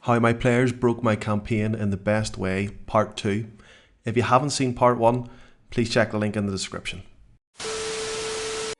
How my players broke my campaign in the best way, part 2. If you haven't seen part 1, please check the link in the description.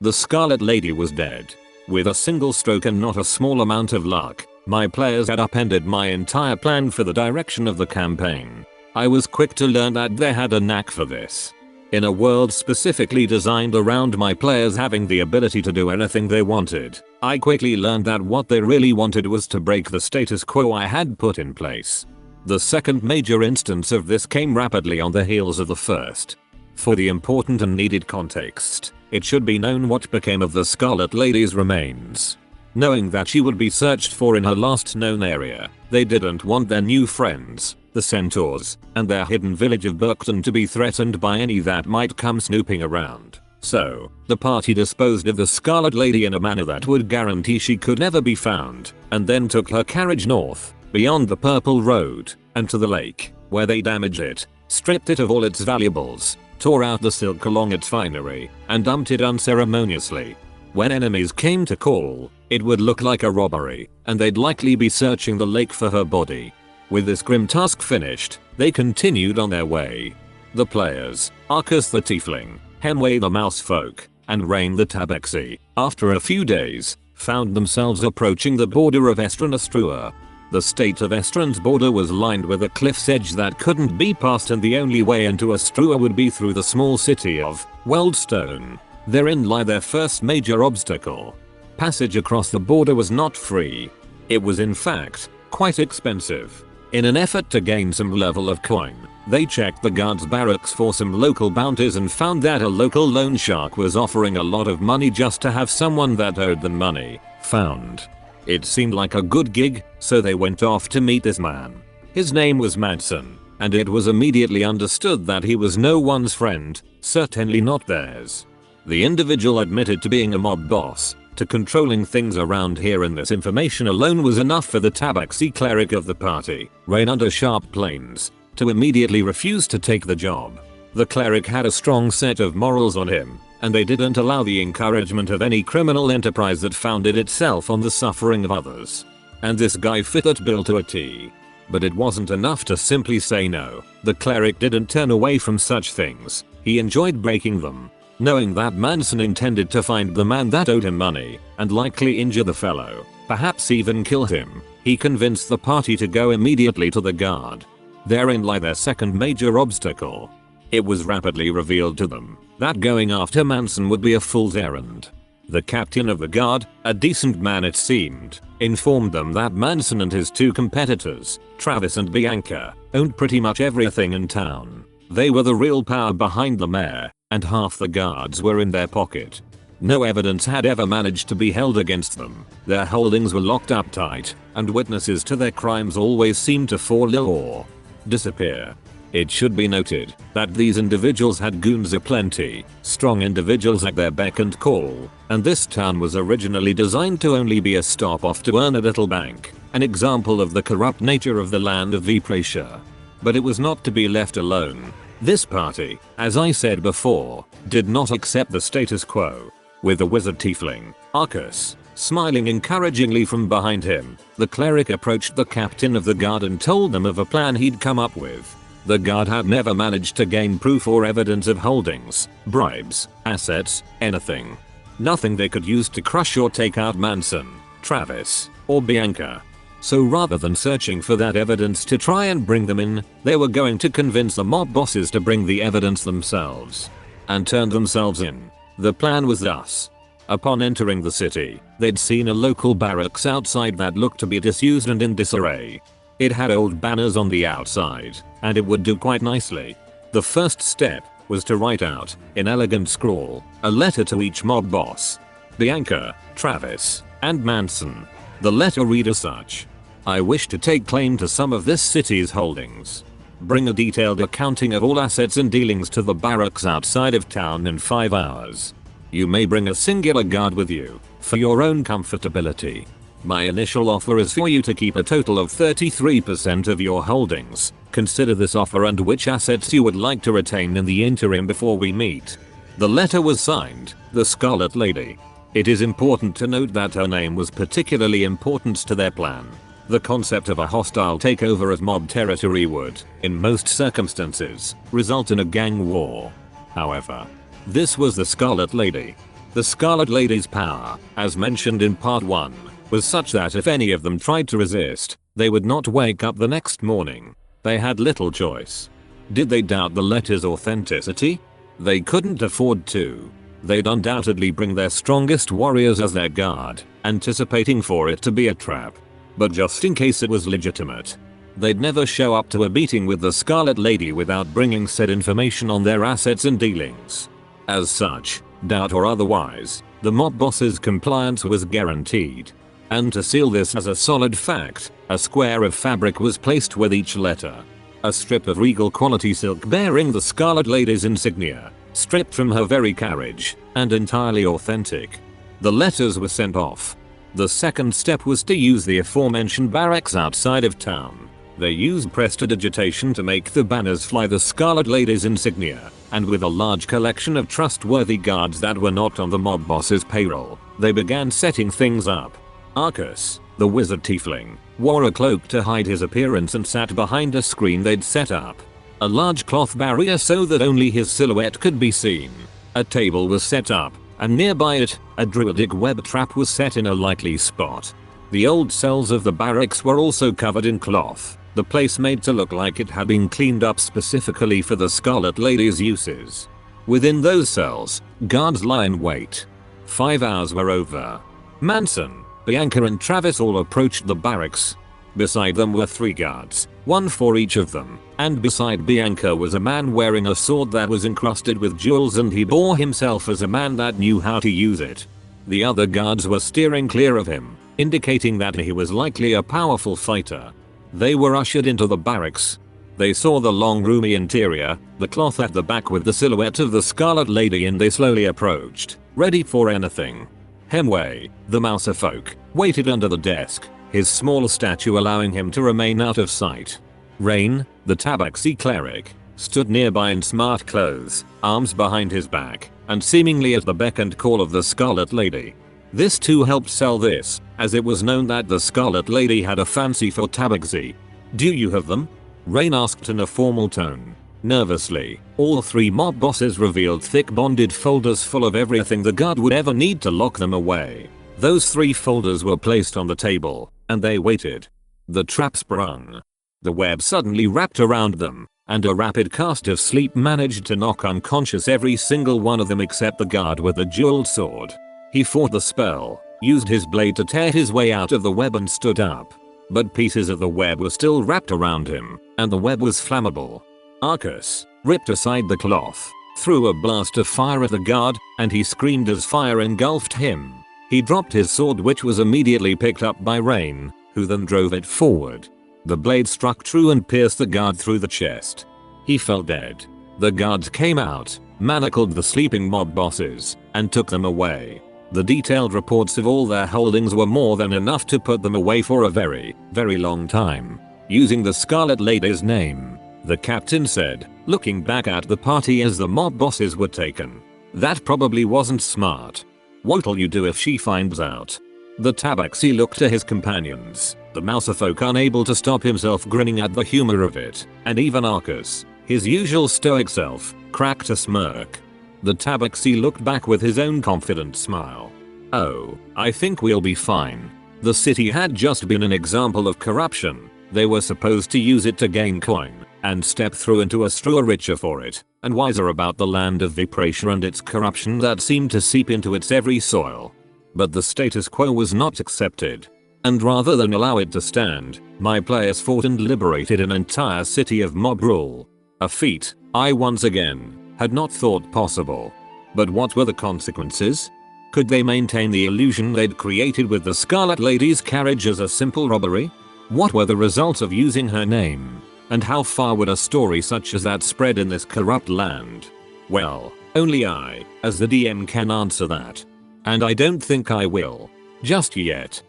The Scarlet Lady was dead. With a single stroke and not a small amount of luck, my players had upended my entire plan for the direction of the campaign. I was quick to learn that they had a knack for this. In a world specifically designed around my players having the ability to do anything they wanted, I quickly learned that what they really wanted was to break the status quo I had put in place. The second major instance of this came rapidly on the heels of the first. For the important and needed context, it should be known what became of the Scarlet Lady's remains. Knowing that she would be searched for in her last known area, they didn't want their new friends, the Centaurs, and their hidden village of Burkton to be threatened by any that might come snooping around. So, the party disposed of the Scarlet Lady in a manner that would guarantee she could never be found, and then took her carriage north, beyond the Purple Road, and to the lake, where they damaged it, stripped it of all its valuables, tore out the silk along its finery, and dumped it unceremoniously. When enemies came to call, it would look like a robbery, and they'd likely be searching the lake for her body. With this grim task finished, they continued on their way. The players, Arcus the Tiefling, Henway the Mousefolk, and Rain the Tabaxi, after a few days, found themselves approaching the border of Estran Astrua. The state of Estran's border was lined with a cliff's edge that couldn't be passed, and the only way into Astrua would be through the small city of Weldstone. Therein lay their first major obstacle. Passage across the border was not free. It was in fact quite expensive. In an effort to gain some level of coin, they checked the guards' barracks for some local bounties and found that a local loan shark was offering a lot of money just to have someone that owed them money found. It seemed like a good gig, so they went off to meet this man. His name was Madsen, and it was immediately understood that he was no one's friend, certainly not theirs. The individual admitted to being a mob boss, to controlling things around here, and this information alone was enough for the Tabaxi cleric of the party, Rain under Sharp Plains, to immediately refuse to take the job. The cleric had a strong set of morals on him, and they didn't allow the encouragement of any criminal enterprise that founded itself on the suffering of others. And this guy fit that bill to a T. But it wasn't enough to simply say no. The cleric didn't turn away from such things, he enjoyed breaking them. Knowing that Manson intended to find the man that owed him money, and likely injure the fellow, perhaps even kill him, he convinced the party to go immediately to the guard. Therein lay their second major obstacle. It was rapidly revealed to them that going after Manson would be a fool's errand. The captain of the guard, a decent man it seemed, informed them that Manson and his two competitors, Travis and Bianca, owned pretty much everything in town. They were the real power behind the mayor, and half the guards were in their pocket. No evidence had ever managed to be held against them. Their holdings were locked up tight, and witnesses to their crimes always seemed to fall ill or disappear. It should be noted that these individuals had goons aplenty, strong individuals at their beck and call, and this town was originally designed to only be a stop off to earn a little bank, an example of the corrupt nature of the land of Vipracia. But it was not to be left alone. This party, as I said before, did not accept the status quo. With the wizard tiefling, Arcus, smiling encouragingly from behind him, the cleric approached the captain of the guard and told them of a plan he'd come up with. The guard had never managed to gain proof or evidence of holdings, bribes, assets, anything. Nothing they could use to crush or take out Manson, Travis, or Bianca. So rather than searching for that evidence to try and bring them in, they were going to convince the mob bosses to bring the evidence themselves and turn themselves in. The plan was thus. Upon entering the city, they'd seen a local barracks outside that looked to be disused and in disarray. It had old banners on the outside, and it would do quite nicely. The first step was to write out, in elegant scrawl, a letter to each mob boss. Bianca, Travis, and Manson. The letter read as such. I wish to take claim to some of this city's holdings. Bring a detailed accounting of all assets and dealings to the barracks outside of town in 5 hours. You may bring a singular guard with you, for your own comfortability. My initial offer is for you to keep a total of 33% of your holdings. Consider this offer and which assets you would like to retain in the interim before we meet. The letter was signed, the Scarlet Lady. It is important to note that her name was particularly important to their plan. The concept of a hostile takeover of mob territory would, in most circumstances, result in a gang war. However, this was the Scarlet Lady. The Scarlet Lady's power, as mentioned in part 1, was such that if any of them tried to resist, they would not wake up the next morning. They had little choice. Did they doubt the letter's authenticity? They couldn't afford to. They'd undoubtedly bring their strongest warriors as their guard, anticipating for it to be a trap. But just in case it was legitimate, they'd never show up to a meeting with the Scarlet Lady without bringing said information on their assets and dealings. As such, doubt or otherwise, the mob boss's compliance was guaranteed. And to seal this as a solid fact, a square of fabric was placed with each letter. A strip of regal quality silk bearing the Scarlet Lady's insignia, stripped from her very carriage, and entirely authentic. The letters were sent off. The second step was to use the aforementioned barracks outside of town. They used prestidigitation to make the banners fly the Scarlet Lady's insignia, and with a large collection of trustworthy guards that were not on the mob boss's payroll, they began setting things up. Arcus, the wizard tiefling, wore a cloak to hide his appearance and sat behind a screen they'd set up. A large cloth barrier so that only his silhouette could be seen. A table was set up, and nearby it, a druidic web trap was set in a likely spot. The old cells of the barracks were also covered in cloth, the place made to look like it had been cleaned up specifically for the Scarlet Lady's uses. Within those cells, guards lie in wait. 5 hours were over. Manson, Bianca and Travis all approached the barracks. Beside them were 3 guards, 1 for each of them, and beside Bianca was a man wearing a sword that was encrusted with jewels, and he bore himself as a man that knew how to use it. The other guards were steering clear of him, indicating that he was likely a powerful fighter. They were ushered into the barracks. They saw the long roomy interior, the cloth at the back with the silhouette of the Scarlet Lady, and they slowly approached, ready for anything. Hemway, the mousefolk, waited under the desk, his small statue allowing him to remain out of sight. Rain, the tabaxi cleric, stood nearby in smart clothes, arms behind his back, and seemingly at the beck and call of the Scarlet Lady. This too helped sell this, as it was known that the Scarlet Lady had a fancy for tabaxi. "Do you have them?" Rain asked in a formal tone. Nervously, all 3 mob bosses revealed thick bonded folders full of everything the guard would ever need to lock them away. Those 3 folders were placed on the table, and they waited. The trap sprung. The web suddenly wrapped around them, and a rapid cast of sleep managed to knock unconscious every single one of them except the guard with the jeweled sword. He fought the spell, used his blade to tear his way out of the web and stood up. But pieces of the web were still wrapped around him, and the web was flammable. Arcus ripped aside the cloth, threw a blast of fire at the guard, and he screamed as fire engulfed him. He dropped his sword, which was immediately picked up by Rain, who then drove it forward. The blade struck true and pierced the guard through the chest. He fell dead. The guards came out, manacled the sleeping mob bosses, and took them away. The detailed reports of all their holdings were more than enough to put them away for a very, very long time. Using the Scarlet Lady's name, the captain said, looking back at the party as the mob bosses were taken. "That probably wasn't smart. What'll you do if she finds out?" The tabaxi looked to his companions, the mousefolk unable to stop himself grinning at the humor of it, and even Arcus, his usual stoic self, cracked a smirk. The tabaxi looked back with his own confident smile. "Oh, I think we'll be fine. The city had just been an example of corruption. They were supposed to use it to gain coin, and step through into a straw richer for it, and wiser about the land of Vipratia and its corruption that seemed to seep into its every soil. But the status quo was not accepted. And rather than allow it to stand, my players fought and liberated an entire city of mob rule. A feat I once again had not thought possible. But what were the consequences? Could they maintain the illusion they'd created with the Scarlet Lady's carriage as a simple robbery? What were the results of using her name? And how far would a story such as that spread in this corrupt land? Well, only I, as the DM, can answer that. And I don't think I will. Just yet.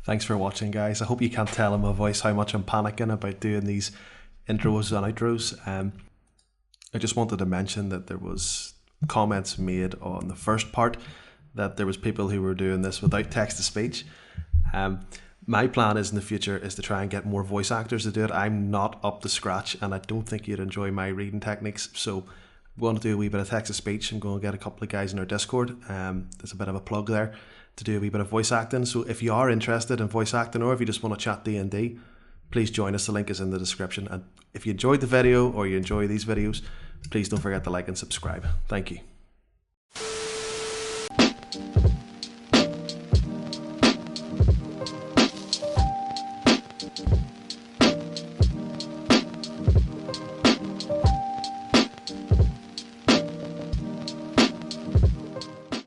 Thanks for watching, guys. I hope you can't tell in my voice how much I'm panicking about doing these intros and outros. I just wanted to mention that there was comments made on the first part that there was people who were doing this without text to speech. My plan is in the future is to try and get more voice actors to do it. I'm not up to scratch, and I don't think you'd enjoy my reading techniques. So we want to do a wee bit of text to speech. I'm going to get a couple of guys in our Discord. There's a bit of a plug there to do a wee bit of voice acting. So if you are interested in voice acting, or if you just want to chat D&D, please join us. The link is in the description. And if you enjoyed the video or you enjoy these videos, please don't forget to like and subscribe. Thank you.